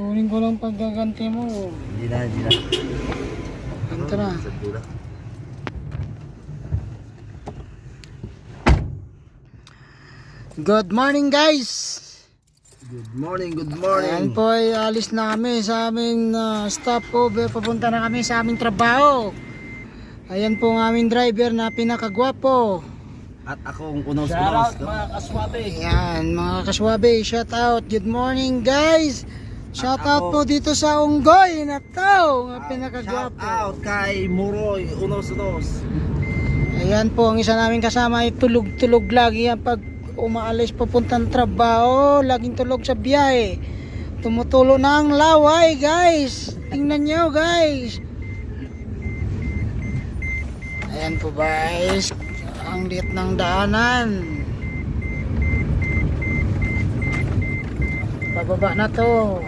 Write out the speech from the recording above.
Kunin ko lang paggaganti mo. Hindi na. Ganto na. Good morning guys! Good morning. Ayan po ay alis na kami sa aming stopover. Papunta na kami sa aming trabaho. Ayan po ang aming driver na pinakagwapo. At akong unos. Shoutout mga kaswabe. Ayan mga kaswabe, shout out. Good morning guys! Shout out po dito sa Unggoy na tao, nga pinakagwapo. Shout out kay Muroy, unos. Ayan po, ang isa namin kasama ay tulog-tulog lagi yan pag umaalis papuntang trabaho, laging tulog sa biyahe. Tumutulo na ang laway guys. Tingnan nyo guys. Ayan po guys, ang liit ng daanan. Pababa na to.